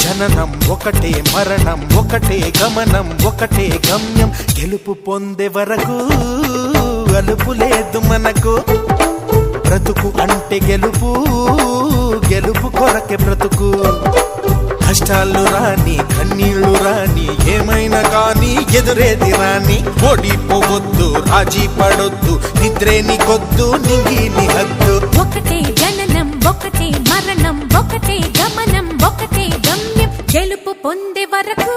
జననం ఒకటే మరణం ఒకటే గమనం ఒకటే గమ్యం గెలుపు పొందే వరకు అలుపు లేదు మనకు బ్రతుకు అంటే గెలుపు గెలుపు కొరకే బ్రతుకు కష్టాలు రాని కన్నీళ్లు రాని ఏమైనా కానీ ఎదురేది రాని ఓడిపోవద్దు రాజీ పడొద్దు నిద్రేని కొద్దు నింగిని హద్దు ఒకటే జననం ఒకటే మరణం ఒకటే గమనం ఒకటే గమ్యం గెలుపు పొందే వరకు